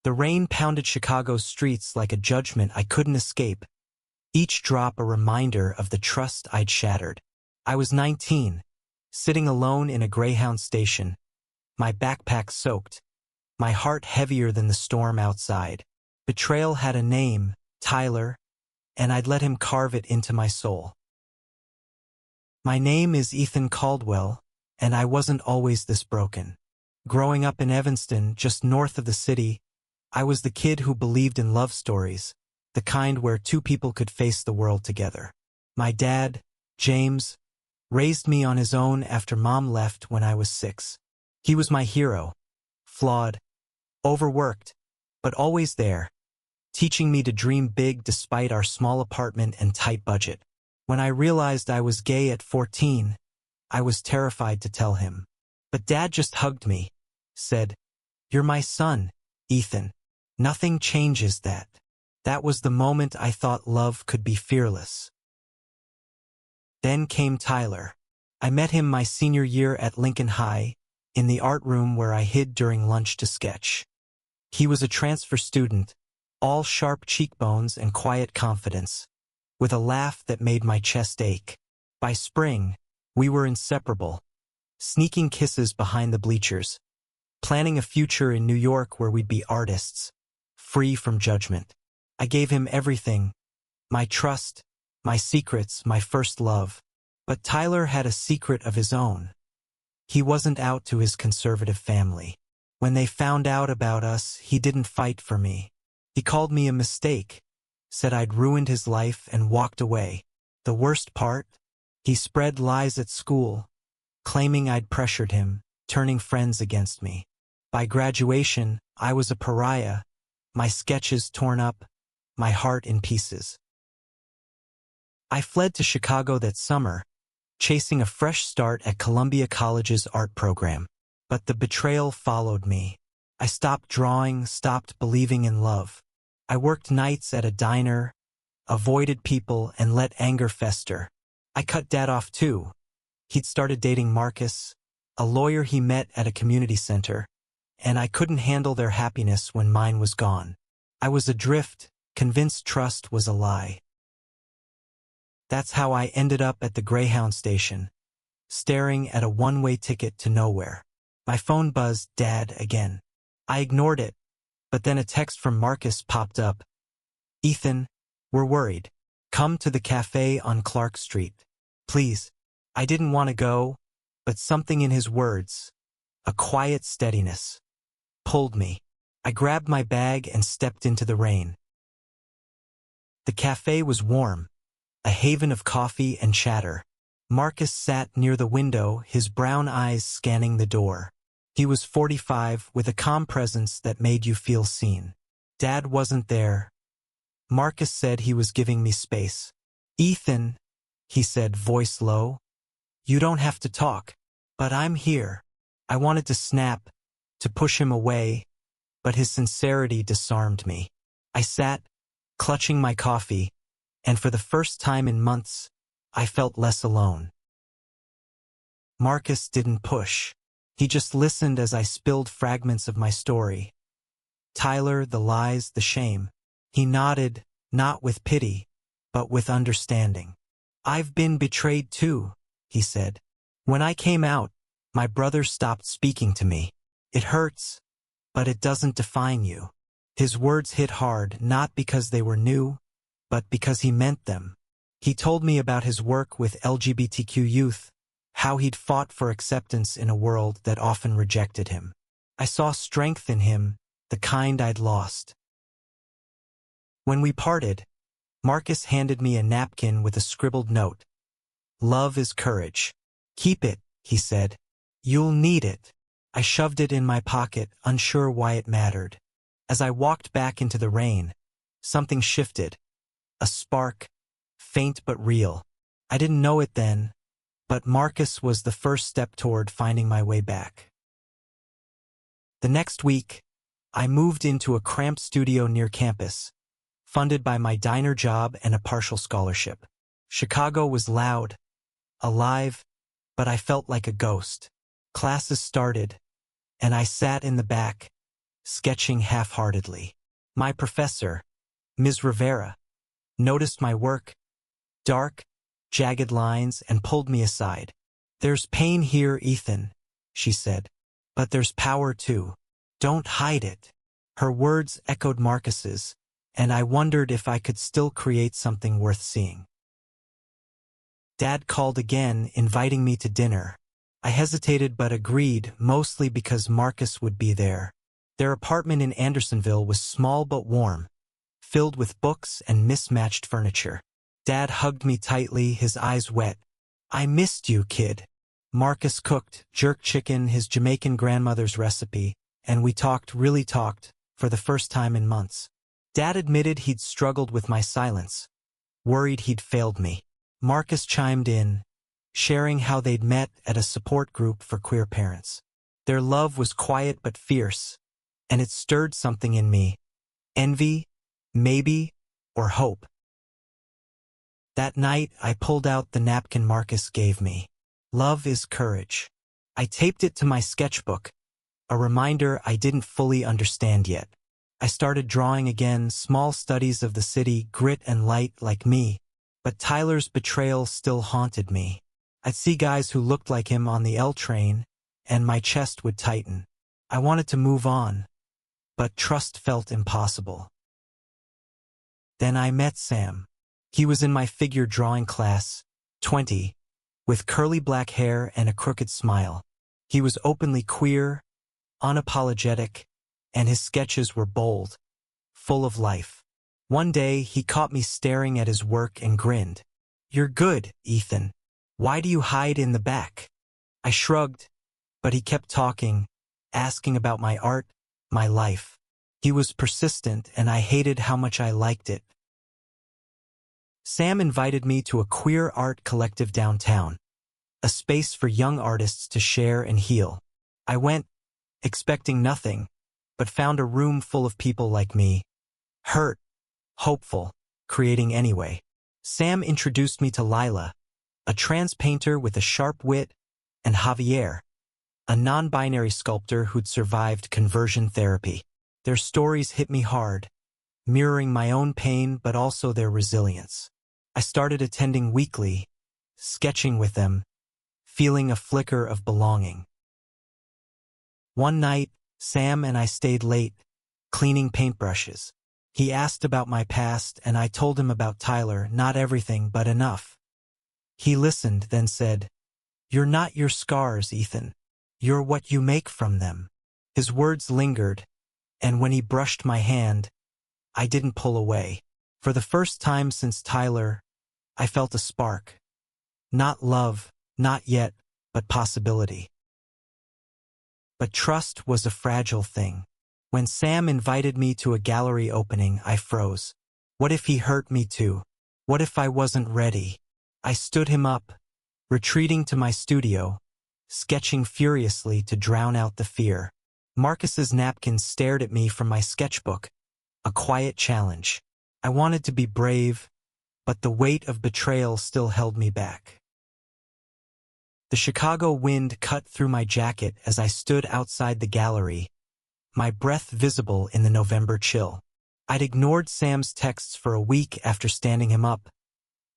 The rain pounded Chicago's streets like a judgment I couldn't escape, each drop a reminder of the trust I'd shattered. I was 19, sitting alone in a Greyhound station, my backpack soaked, my heart heavier than the storm outside. Betrayal had a name, Tyler, and I'd let him carve it into my soul. My name is Ethan Caldwell, and I wasn't always this broken. Growing up in Evanston, just north of the city, I was the kid who believed in love stories, the kind where two people could face the world together. My dad, James, raised me on his own after Mom left when I was 6. He was my hero, flawed, overworked, but always there, teaching me to dream big despite our small apartment and tight budget. When I realized I was gay at 14, I was terrified to tell him. But Dad just hugged me, said, "You're my son, Ethan. Nothing changes that." That was the moment I thought love could be fearless. Then came Tyler. I met him my senior year at Lincoln High, in the art room where I hid during lunch to sketch. He was a transfer student, all sharp cheekbones and quiet confidence, with a laugh that made my chest ache. By spring, we were inseparable, sneaking kisses behind the bleachers, planning a future in New York where we'd be artists, free from judgment. I gave him everything, my trust, my secrets, my first love. But Tyler had a secret of his own. He wasn't out to his conservative family. When they found out about us, he didn't fight for me. He called me a mistake, said I'd ruined his life and walked away. The worst part? He spread lies at school, claiming I'd pressured him, turning friends against me. By graduation, I was a pariah, my sketches torn up, my heart in pieces. I fled to Chicago that summer, chasing a fresh start at Columbia College's art program. But the betrayal followed me. I stopped drawing, stopped believing in love. I worked nights at a diner, avoided people, and let anger fester. I cut Dad off too. He'd started dating Marcus, a lawyer he met at a community center, and I couldn't handle their happiness when mine was gone. I was adrift, convinced trust was a lie. That's how I ended up at the Greyhound station, staring at a one-way ticket to nowhere. My phone buzzed, "Dad," again. I ignored it, but then a text from Marcus popped up. "Ethan, we're worried. Come to the cafe on Clark Street. Please." I didn't want to go, but something in his words, a quiet steadiness, pulled me. I grabbed my bag and stepped into the rain. The cafe was warm, a haven of coffee and chatter. Marcus sat near the window, his brown eyes scanning the door. He was 45, with a calm presence that made you feel seen. Dad wasn't there. Marcus said he was giving me space. "Ethan," he said, voice low, "you don't have to talk, but I'm here." I wanted to snap, to push him away, but his sincerity disarmed me. I sat, clutching my coffee, and for the first time in months, I felt less alone. Marcus didn't push. He just listened as I spilled fragments of my story. Tyler, the lies, the shame. He nodded, not with pity, but with understanding. "I've been betrayed too," he said. "When I came out, my brother stopped speaking to me. It hurts, but it doesn't define you." His words hit hard, not because they were new, but because he meant them. He told me about his work with LGBTQ youth, how he'd fought for acceptance in a world that often rejected him. I saw strength in him, the kind I'd lost. When we parted, Marcus handed me a napkin with a scribbled note. "Love is courage. Keep it," he said. "You'll need it." I shoved it in my pocket, unsure why it mattered. As I walked back into the rain, something shifted. A spark, faint but real. I didn't know it then, but Marcus was the first step toward finding my way back. The next week, I moved into a cramped studio near campus, funded by my diner job and a partial scholarship. Chicago was loud, alive, but I felt like a ghost. Classes started, and I sat in the back, sketching half-heartedly. My professor, Ms. Rivera, noticed my work, dark, jagged lines, and pulled me aside. "There's pain here, Ethan," she said. "But there's power too. Don't hide it." Her words echoed Marcus's, and I wondered if I could still create something worth seeing. Dad called again, inviting me to dinner. I hesitated but agreed, mostly because Marcus would be there. Their apartment in Andersonville was small but warm, filled with books and mismatched furniture. Dad hugged me tightly, his eyes wet. "I missed you, kid." Marcus cooked jerk chicken, his Jamaican grandmother's recipe, and we really talked, for the first time in months. Dad admitted he'd struggled with my silence, worried he'd failed me. Marcus chimed in, sharing how they'd met at a support group for queer parents. Their love was quiet but fierce, and it stirred something in me. Envy, maybe, or hope. That night, I pulled out the napkin Marcus gave me. "Love is courage." I taped it to my sketchbook, a reminder I didn't fully understand yet. I started drawing again, small studies of the city, grit and light like me, but Tyler's betrayal still haunted me. I'd see guys who looked like him on the L train, and my chest would tighten. I wanted to move on, but trust felt impossible. Then I met Sam. He was in my figure drawing class, 20, with curly black hair and a crooked smile. He was openly queer, unapologetic, and his sketches were bold, full of life. One day, he caught me staring at his work and grinned. "You're good, Ethan. Why do you hide in the back?" I shrugged, but he kept talking, asking about my art, my life. He was persistent, and I hated how much I liked it. Sam invited me to a queer art collective downtown, a space for young artists to share and heal. I went, expecting nothing, but found a room full of people like me, hurt, hopeful, creating anyway. Sam introduced me to Lila, a trans painter with a sharp wit, and Javier, a non-binary sculptor who'd survived conversion therapy. Their stories hit me hard, mirroring my own pain but also their resilience. I started attending weekly, sketching with them, feeling a flicker of belonging. One night, Sam and I stayed late, cleaning paintbrushes. He asked about my past, and I told him about Tyler, not everything, but enough. He listened, then said, "You're not your scars, Ethan. You're what you make from them." His words lingered, and when he brushed my hand, I didn't pull away. For the first time since Tyler, I felt a spark. Not love, not yet, but possibility. But trust was a fragile thing. When Sam invited me to a gallery opening, I froze. What if he hurt me too? What if I wasn't ready? I stood him up, retreating to my studio, sketching furiously to drown out the fear. Marcus's napkin stared at me from my sketchbook, a quiet challenge. I wanted to be brave, but the weight of betrayal still held me back. The Chicago wind cut through my jacket as I stood outside the gallery, my breath visible in the November chill. I'd ignored Sam's texts for a week after standing him up,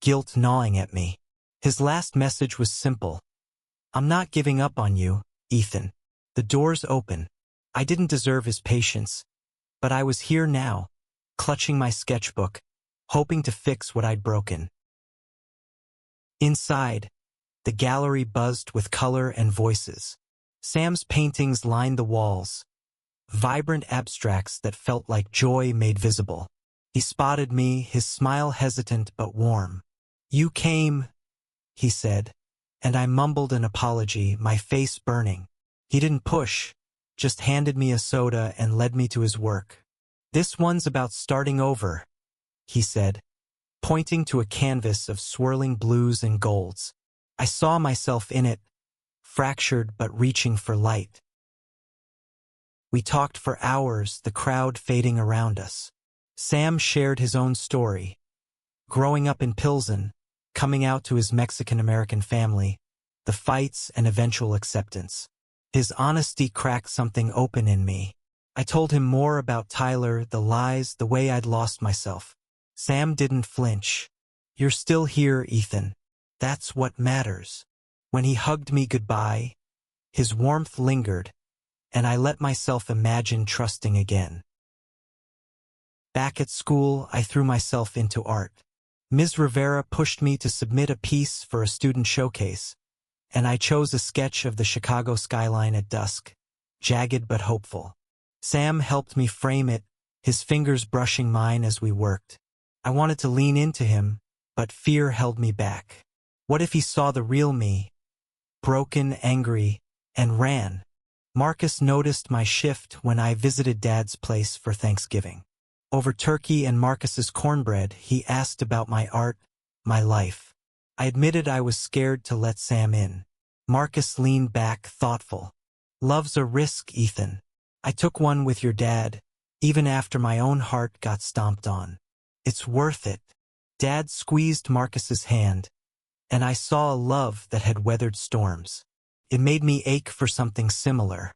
guilt gnawing at me. His last message was simple. "I'm not giving up on you, Ethan." The door's open. I didn't deserve his patience, but I was here now, clutching my sketchbook, hoping to fix what I'd broken. Inside, the gallery buzzed with color and voices. Sam's paintings lined the walls, vibrant abstracts that felt like joy made visible. He spotted me, his smile hesitant but warm. "You came," he said, and I mumbled an apology, my face burning. He didn't push, just handed me a soda and led me to his work. "This one's about starting over," he said, pointing to a canvas of swirling blues and golds. I saw myself in it, fractured but reaching for light. We talked for hours, the crowd fading around us. Sam shared his own story. Growing up in Pilsen, coming out to his Mexican-American family, the fights and eventual acceptance. His honesty cracked something open in me. I told him more about Tyler, the lies, the way I'd lost myself. Sam didn't flinch. "You're still here, Ethan. That's what matters." When he hugged me goodbye, his warmth lingered, and I let myself imagine trusting again. Back at school, I threw myself into art. Ms. Rivera pushed me to submit a piece for a student showcase, and I chose a sketch of the Chicago skyline at dusk, jagged but hopeful. Sam helped me frame it, his fingers brushing mine as we worked. I wanted to lean into him, but fear held me back. What if he saw the real me, broken, angry, and ran? Marcus noticed my shift when I visited Dad's place for Thanksgiving. Over turkey and Marcus's cornbread, he asked about my art, my life. I admitted I was scared to let Sam in. Marcus leaned back, thoughtful. "Love's a risk, Ethan. I took one with your dad, even after my own heart got stomped on. It's worth it." Dad squeezed Marcus's hand, and I saw a love that had weathered storms. It made me ache for something similar.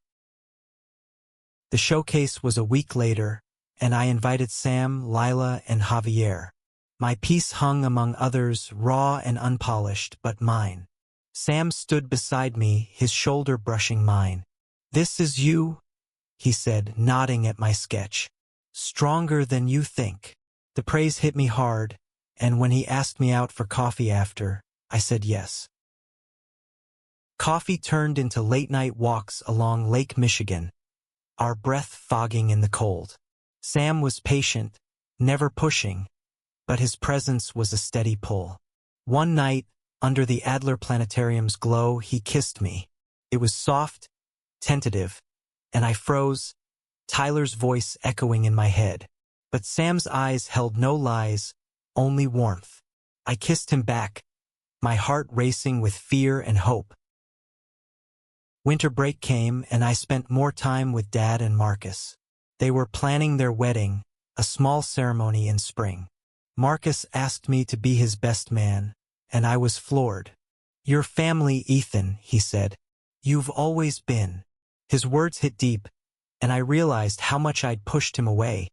The showcase was a week later, and I invited Sam, Lila, and Javier. My piece hung among others, raw and unpolished, but mine. Sam stood beside me, his shoulder brushing mine. "This is you," he said, nodding at my sketch. "Stronger than you think." The praise hit me hard, and when he asked me out for coffee after, I said yes. Coffee turned into late-night walks along Lake Michigan, our breath fogging in the cold. Sam was patient, never pushing, but his presence was a steady pull. One night, under the Adler Planetarium's glow, he kissed me. It was soft, tentative, and I froze, Tyler's voice echoing in my head. But Sam's eyes held no lies, only warmth. I kissed him back, my heart racing with fear and hope. Winter break came, and I spent more time with Dad and Marcus. They were planning their wedding, a small ceremony in spring. Marcus asked me to be his best man, and I was floored. "Your family, Ethan," he said. "You've always been." His words hit deep, and I realized how much I'd pushed him away,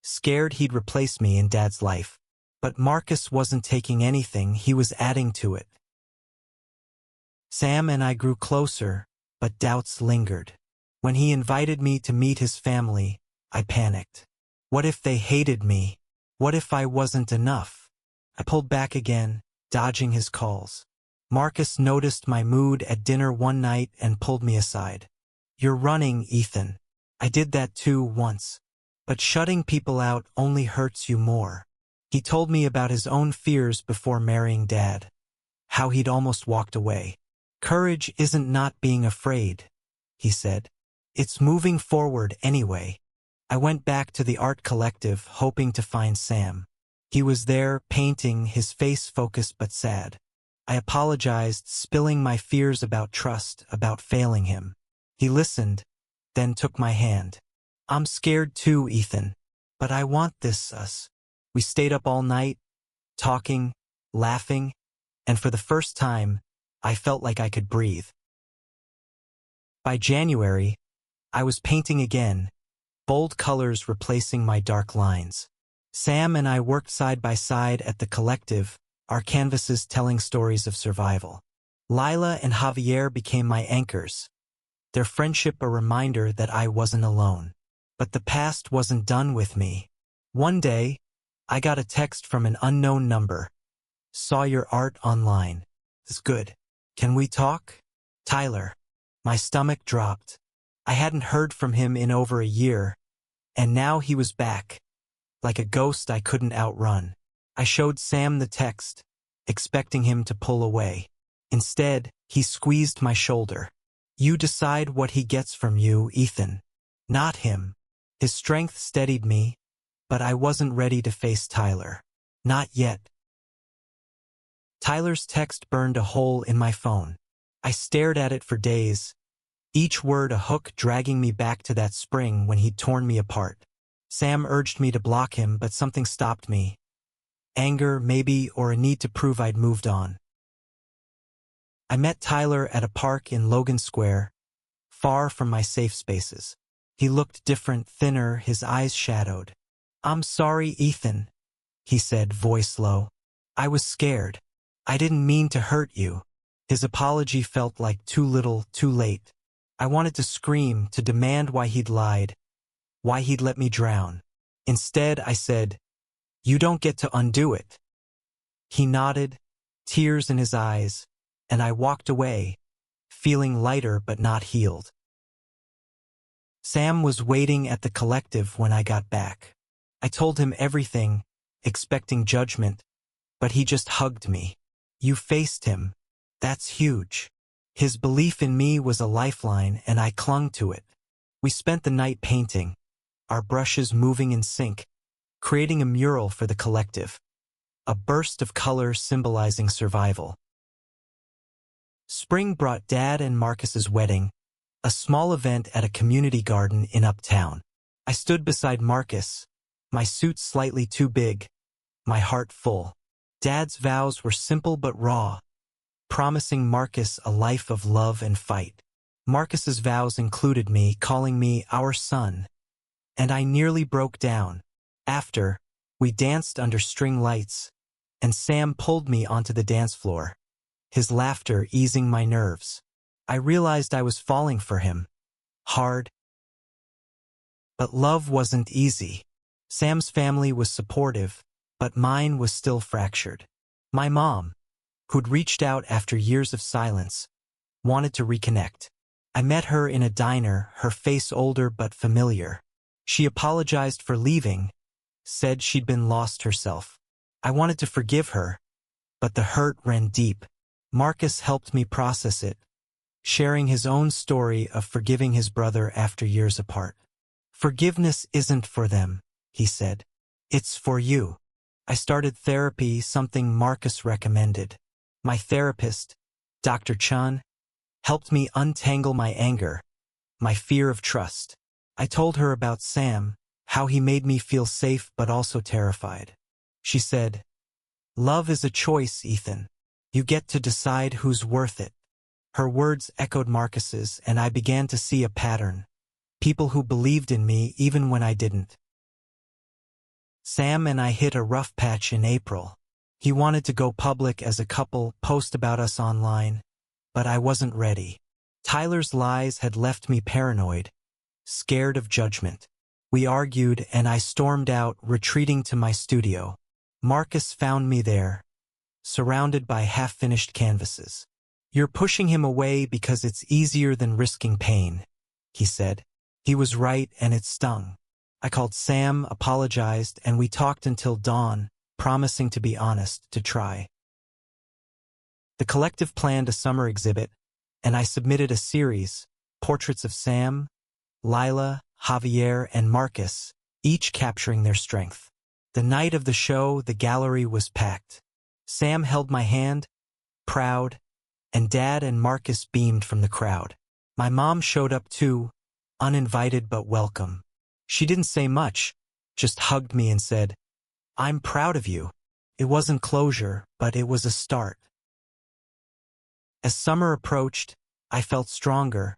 scared he'd replace me in Dad's life. But Marcus wasn't taking anything, he was adding to it. Sam and I grew closer, but doubts lingered. When he invited me to meet his family, I panicked. What if they hated me? What if I wasn't enough? I pulled back again, dodging his calls. Marcus noticed my mood at dinner one night and pulled me aside. "You're running, Ethan. I did that too once. But shutting people out only hurts you more." He told me about his own fears before marrying Dad, how he'd almost walked away. "Courage isn't not being afraid," he said. "It's moving forward anyway." I went back to the art collective, hoping to find Sam. He was there, painting, his face focused but sad. I apologized, spilling my fears about trust, about failing him. He listened, then took my hand. "I'm scared too, Ethan, but I want this us." We stayed up all night, talking, laughing, and for the first time, I felt like I could breathe. By January, I was painting again, bold colors replacing my dark lines. Sam and I worked side by side at the collective, our canvases telling stories of survival. Lila and Javier became my anchors, their friendship a reminder that I wasn't alone. But the past wasn't done with me. One day, I got a text from an unknown number. "Saw your art online. It's good. Can we talk?" Tyler. My stomach dropped. I hadn't heard from him in over a year, and now he was back, like a ghost I couldn't outrun. I showed Sam the text, expecting him to pull away. Instead, he squeezed my shoulder. "You decide what he gets from you, Ethan. Not him." His strength steadied me, but I wasn't ready to face Tyler. Not yet. Tyler's text burned a hole in my phone. I stared at it for days, each word a hook dragging me back to that spring when he'd torn me apart. Sam urged me to block him, but something stopped me. Anger, maybe, or a need to prove I'd moved on. I met Tyler at a park in Logan Square, far from my safe spaces. He looked different, thinner, his eyes shadowed. "I'm sorry, Ethan," he said, voice low. "I was scared. I didn't mean to hurt you." His apology felt like too little, too late. I wanted to scream, to demand why he'd lied, why he'd let me drown. Instead, I said, "You don't get to undo it." He nodded, tears in his eyes, and I walked away, feeling lighter but not healed. Sam was waiting at the collective when I got back. I told him everything, expecting judgment, but he just hugged me. "You faced him. That's huge." His belief in me was a lifeline, and I clung to it. We spent the night painting, our brushes moving in sync, creating a mural for the collective, a burst of color symbolizing survival. Spring brought Dad and Marcus's wedding, a small event at a community garden in Uptown. I stood beside Marcus, my suit slightly too big, my heart full. Dad's vows were simple but raw, promising Marcus a life of love and fight. Marcus's vows included me, calling me our son, and I nearly broke down. After, we danced under string lights, and Sam pulled me onto the dance floor, his laughter easing my nerves. I realized I was falling for him, hard. But love wasn't easy. Sam's family was supportive, but mine was still fractured. My mom, who'd reached out after years of silence, wanted to reconnect. I met her in a diner, her face older but familiar. She apologized for leaving, said she'd been lost herself. I wanted to forgive her, but the hurt ran deep. Marcus helped me process it, sharing his own story of forgiving his brother after years apart. "Forgiveness isn't for them," he said. "It's for you." I started therapy, something Marcus recommended. My therapist, Dr. Chun, helped me untangle my anger, my fear of trust. I told her about Sam, how he made me feel safe but also terrified. She said, "Love is a choice, Ethan. You get to decide who's worth it." Her words echoed Marcus's, and I began to see a pattern. People who believed in me even when I didn't. Sam and I hit a rough patch in April. He wanted to go public as a couple, post about us online, but I wasn't ready. Tyler's lies had left me paranoid, scared of judgment. We argued, and I stormed out, retreating to my studio. Marcus found me there, surrounded by half-finished canvases. "You're pushing him away because it's easier than risking pain," he said. He was right, and it stung. I called Sam, apologized, and we talked until dawn, promising to be honest, to try. The collective planned a summer exhibit, and I submitted a series, portraits of Sam, Lila, Javier, and Marcus, each capturing their strength. The night of the show, the gallery was packed. Sam held my hand, proud, and Dad and Marcus beamed from the crowd. My mom showed up too, uninvited but welcome. She didn't say much, just hugged me and said, "I'm proud of you." It wasn't closure, but it was a start. As summer approached, I felt stronger,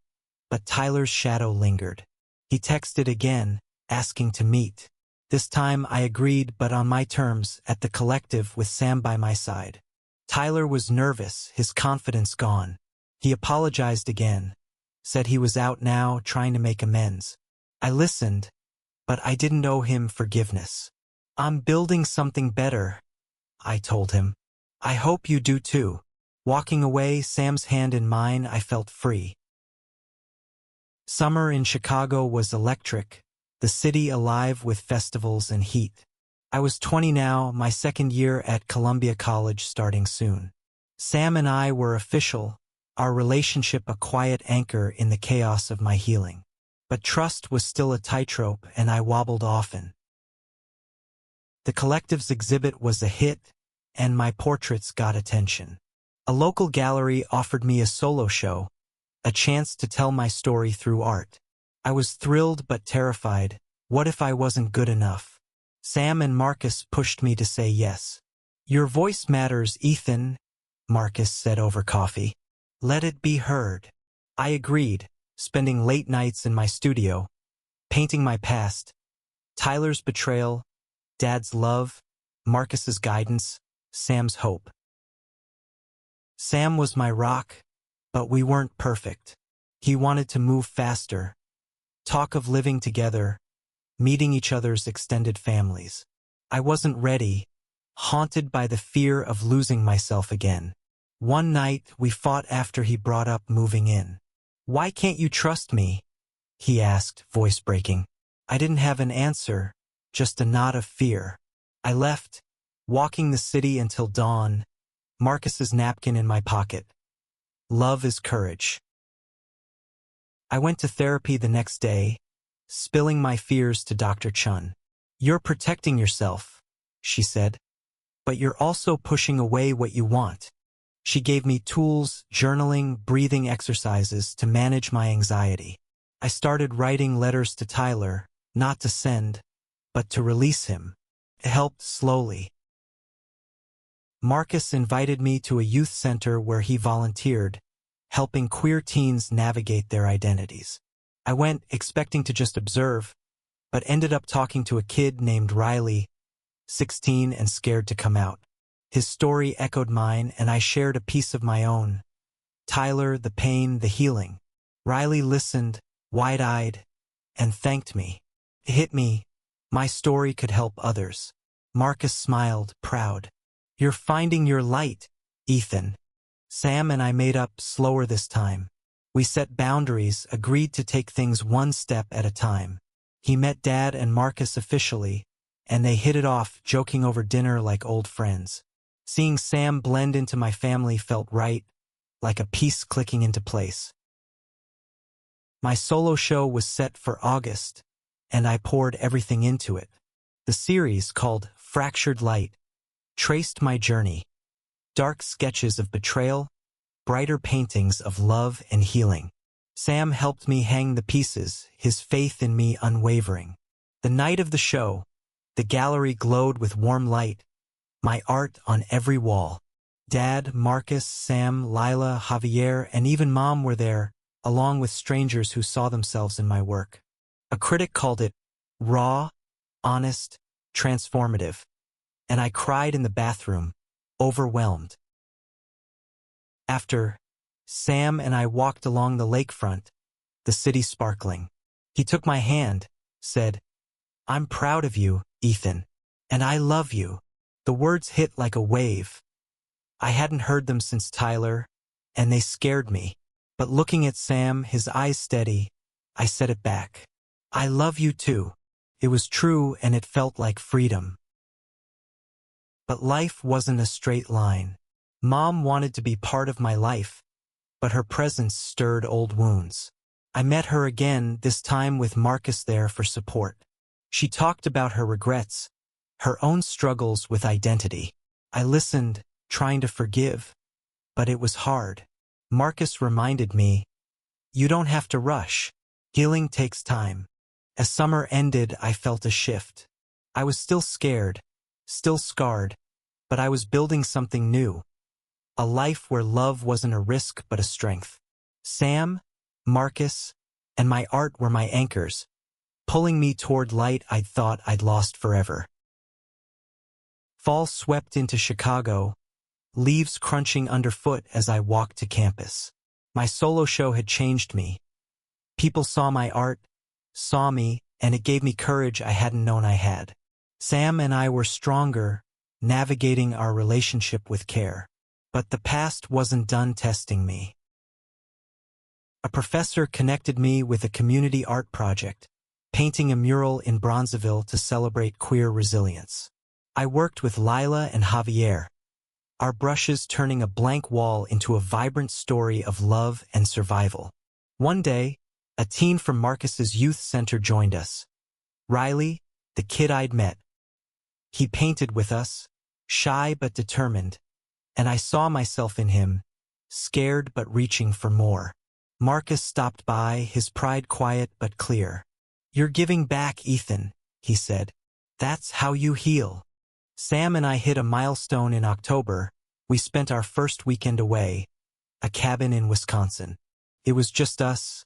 but Tyler's shadow lingered. He texted again, asking to meet. This time I agreed, but on my terms, at the collective with Sam by my side. Tyler was nervous, his confidence gone. He apologized again, said he was out now, trying to make amends. I listened, but I didn't owe him forgiveness. "I'm building something better," I told him. "I hope you do too." Walking away, Sam's hand in mine, I felt free. Summer in Chicago was electric, the city alive with festivals and heat. I was 20 now, my second year at Columbia College starting soon. Sam and I were official, our relationship a quiet anchor in the chaos of my healing. But trust was still a tightrope, and I wobbled often. The collective's exhibit was a hit, and my portraits got attention. A local gallery offered me a solo show, a chance to tell my story through art. I was thrilled but terrified. What if I wasn't good enough? Sam and Marcus pushed me to say yes. "Your voice matters, Ethan," Marcus said over coffee. "Let it be heard." I agreed, spending late nights in my studio, painting my past, Tyler's betrayal, Dad's love, Marcus's guidance, Sam's hope. Sam was my rock, but we weren't perfect. He wanted to move faster, talk of living together, meeting each other's extended families. I wasn't ready, haunted by the fear of losing myself again. One night, we fought after he brought up moving in. "Why can't you trust me?" he asked, voice breaking. I didn't have an answer, just a knot of fear. I left, walking the city until dawn, Marcus's napkin in my pocket. Love is courage. I went to therapy the next day, spilling my fears to Dr. Chun. "You're protecting yourself," she said, "but you're also pushing away what you want." She gave me tools, journaling, breathing exercises to manage my anxiety. I started writing letters to Tyler, not to send, but to release him. It helped slowly. Marcus invited me to a youth center where he volunteered, helping queer teens navigate their identities. I went expecting to just observe, but ended up talking to a kid named Riley, 16 and scared to come out. His story echoed mine, and I shared a piece of my own. Tyler, the pain, the healing. Riley listened, wide-eyed, and thanked me. It hit me. My story could help others. Marcus smiled, proud. "You're finding your light, Ethan." Sam and I made up slower this time. We set boundaries, agreed to take things one step at a time. He met Dad and Marcus officially, and they hit it off, joking over dinner like old friends. Seeing Sam blend into my family felt right, like a piece clicking into place. My solo show was set for August, and I poured everything into it. The series, called Fractured Light, traced my journey. Dark sketches of betrayal, brighter paintings of love and healing. Sam helped me hang the pieces, his faith in me unwavering. The night of the show, the gallery glowed with warm light, my art on every wall. Dad, Marcus, Sam, Lila, Javier, and even Mom were there, along with strangers who saw themselves in my work. A critic called it raw, honest, transformative, and I cried in the bathroom, overwhelmed. After, Sam and I walked along the lakefront, the city sparkling. He took my hand, said, "I'm proud of you, Ethan, and I love you." The words hit like a wave. I hadn't heard them since Tyler, and they scared me. But looking at Sam, his eyes steady, I said it back. "I love you too." It was true, and it felt like freedom. But life wasn't a straight line. Mom wanted to be part of my life, but her presence stirred old wounds. I met her again, this time with Marcus there for support. She talked about her regrets, her own struggles with identity. I listened, trying to forgive, but it was hard. Marcus reminded me, "You don't have to rush. Healing takes time." As summer ended, I felt a shift. I was still scared, still scarred, but I was building something new. A life where love wasn't a risk but a strength. Sam, Marcus, and my art were my anchors, pulling me toward light I'd thought I'd lost forever. Fall swept into Chicago, leaves crunching underfoot as I walked to campus. My solo show had changed me. People saw my art, saw me, and it gave me courage I hadn't known I had. Sam and I were stronger, navigating our relationship with care. But the past wasn't done testing me. A professor connected me with a community art project, painting a mural in Bronzeville to celebrate queer resilience. I worked with Lila and Javier, our brushes turning a blank wall into a vibrant story of love and survival. One day, a teen from Marcus's youth center joined us. Riley, the kid I'd met. He painted with us, shy but determined, and I saw myself in him, scared but reaching for more. Marcus stopped by, his pride quiet but clear. "You're giving back, Ethan," he said. "That's how you heal." Sam and I hit a milestone in October. We spent our first weekend away, a cabin in Wisconsin. It was just us,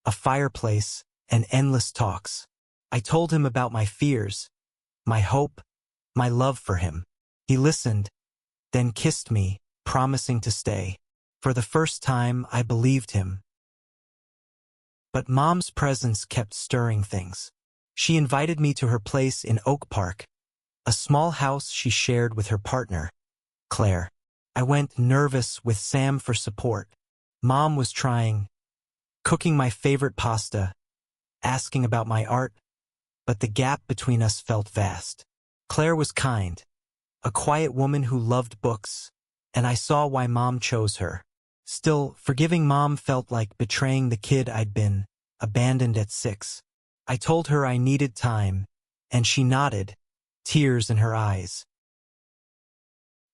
a fireplace, and endless talks. I told him about my fears, my hope, my love for him. He listened, then kissed me, promising to stay. For the first time, I believed him. But Mom's presence kept stirring things. She invited me to her place in Oak Park, a small house she shared with her partner, Claire. I went, nervous, with Sam for support. Mom was trying, cooking my favorite pasta, asking about my art, but the gap between us felt vast. Claire was kind, a quiet woman who loved books, and I saw why Mom chose her. Still, forgiving Mom felt like betraying the kid I'd been, abandoned at 6. I told her I needed time, and she nodded, tears in her eyes.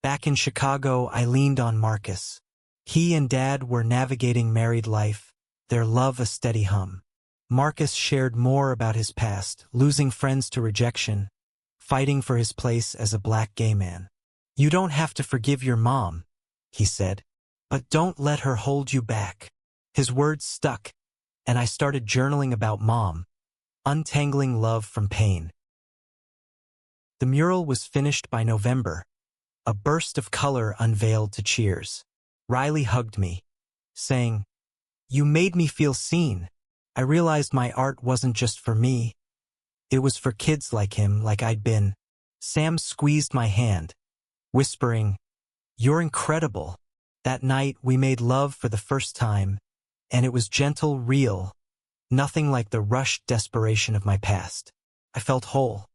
Back in Chicago, I leaned on Marcus. He and Dad were navigating married life, their love a steady hum. Marcus shared more about his past, losing friends to rejection, fighting for his place as a black gay man. "You don't have to forgive your mom," he said, "but don't let her hold you back." His words stuck, and I started journaling about Mom, untangling love from pain. The mural was finished by November, a burst of color unveiled to cheers. Riley hugged me, saying, "You made me feel seen." I realized my art wasn't just for me. It was for kids like him, like I'd been. Sam squeezed my hand, whispering, "You're incredible." That night, we made love for the first time, and it was gentle, real, nothing like the rushed desperation of my past. I felt whole.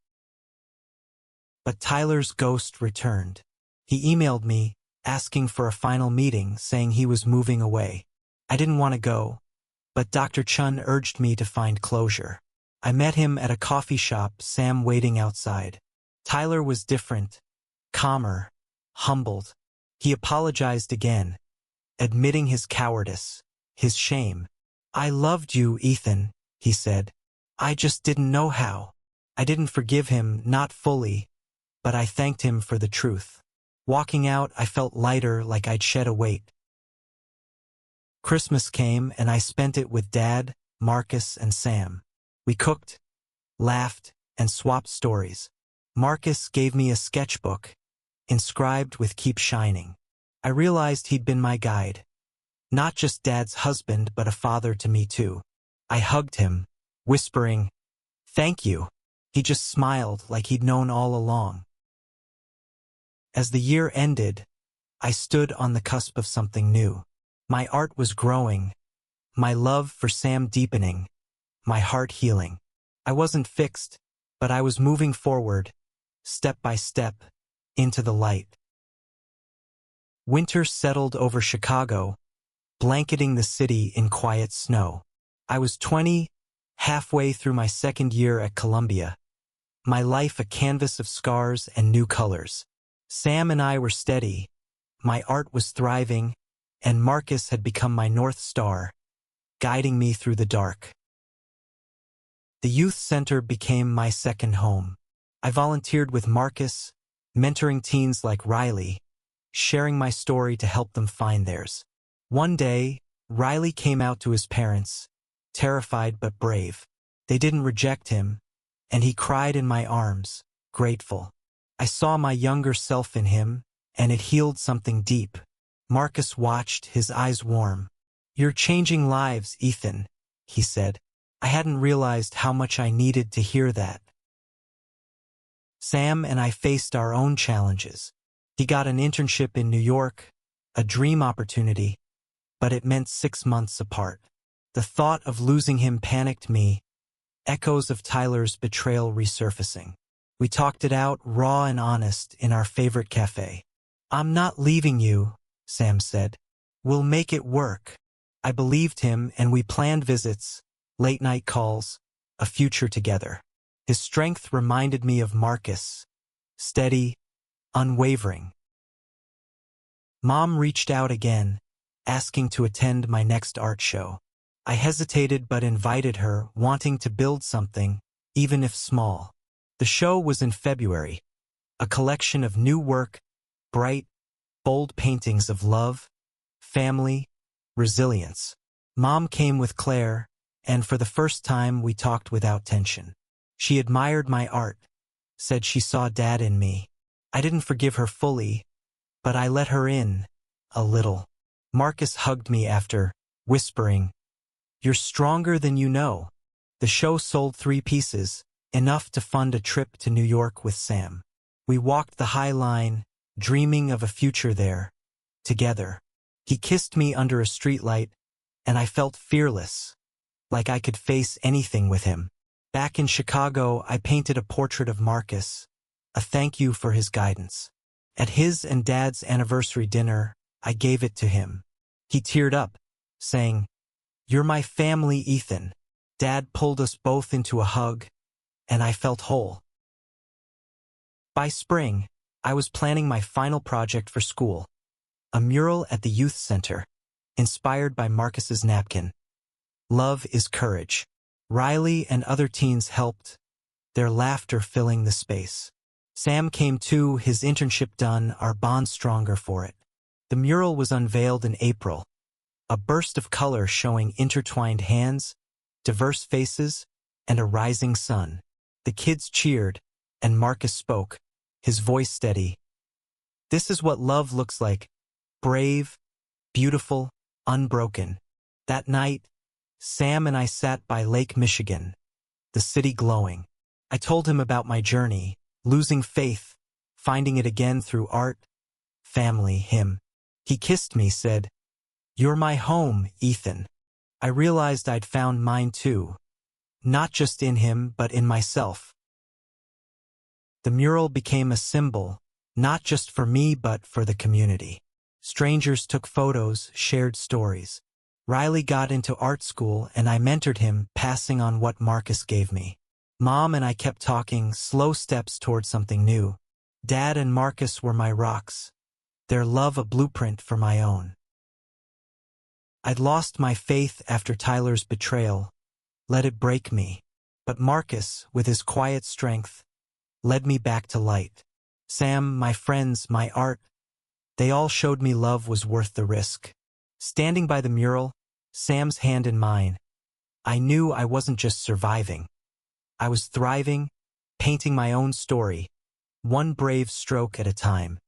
But Tyler's ghost returned. He emailed me, asking for a final meeting, saying he was moving away. I didn't want to go, but Dr. Chun urged me to find closure. I met him at a coffee shop, Sam waiting outside. Tyler was different, calmer, humbled. He apologized again, admitting his cowardice, his shame. "I loved you, Ethan," he said. "I just didn't know how." I didn't forgive him, not fully, but I thanked him for the truth. Walking out, I felt lighter, like I'd shed a weight. Christmas came, and I spent it with Dad, Marcus, and Sam. We cooked, laughed, and swapped stories. Marcus gave me a sketchbook, inscribed with "Keep Shining." I realized he'd been my guide. Not just Dad's husband, but a father to me too. I hugged him, whispering, "Thank you." He just smiled like he'd known all along. As the year ended, I stood on the cusp of something new. My art was growing, my love for Sam deepening, my heart healing. I wasn't fixed, but I was moving forward, step by step, into the light. Winter settled over Chicago, blanketing the city in quiet snow. I was 20, halfway through my second year at Columbia. My life a canvas of scars and new colors. Sam and I were steady, my art was thriving, and Marcus had become my North Star, guiding me through the dark. The youth center became my second home. I volunteered with Marcus, mentoring teens like Riley, sharing my story to help them find theirs. One day, Riley came out to his parents, terrified but brave. They didn't reject him, and he cried in my arms, grateful. I saw my younger self in him, and it healed something deep. Marcus watched, his eyes warm. "You're changing lives, Ethan," he said. I hadn't realized how much I needed to hear that. Sam and I faced our own challenges. He got an internship in New York, a dream opportunity, but it meant 6 months apart. The thought of losing him panicked me, echoes of Tyler's betrayal resurfacing. We talked it out, raw and honest, in our favorite cafe. "I'm not leaving you," Sam said. "We'll make it work." I believed him, and we planned visits, late-night calls, a future together. His strength reminded me of Marcus, steady, unwavering. Mom reached out again, asking to attend my next art show. I hesitated but invited her, wanting to build something, even if small. The show was in February, a collection of new work, bright, bold paintings of love, family, resilience. Mom came with Claire, and for the first time we talked without tension. She admired my art, said she saw Dad in me. I didn't forgive her fully, but I let her in, a little. Marcus hugged me after, whispering, "You're stronger than you know." The show sold 3 pieces, enough to fund a trip to New York with Sam. We walked the High Line, dreaming of a future there, together. He kissed me under a streetlight, and I felt fearless, like I could face anything with him. Back in Chicago, I painted a portrait of Marcus, a thank you for his guidance. At his and Dad's anniversary dinner, I gave it to him. He teared up, saying, "You're my family, Ethan." Dad pulled us both into a hug, and I felt whole. By spring, I was planning my final project for school, a mural at the youth center, inspired by Marcus's napkin. Love is courage. Riley and other teens helped, their laughter filling the space. Sam came too, his internship done, our bond stronger for it. The mural was unveiled in April, a burst of color showing intertwined hands, diverse faces, and a rising sun. The kids cheered, and Marcus spoke, his voice steady. "This is what love looks like, brave, beautiful, unbroken." That night, Sam and I sat by Lake Michigan, the city glowing. I told him about my journey, losing faith, finding it again through art, family, him. He kissed me, said, "You're my home, Ethan." I realized I'd found mine too, not just in him but in myself. The mural became a symbol, not just for me but for the community. Strangers took photos, shared stories. Riley got into art school and I mentored him, passing on what Marcus gave me. Mom and I kept talking, slow steps toward something new. Dad and Marcus were my rocks, their love a blueprint for my own. I'd lost my faith after Tyler's betrayal, let it break me. But Marcus, with his quiet strength, led me back to light. Sam, my friends, my art, they all showed me love was worth the risk. Standing by the mural, Sam's hand in mine, I knew I wasn't just surviving. I was thriving, painting my own story, one brave stroke at a time.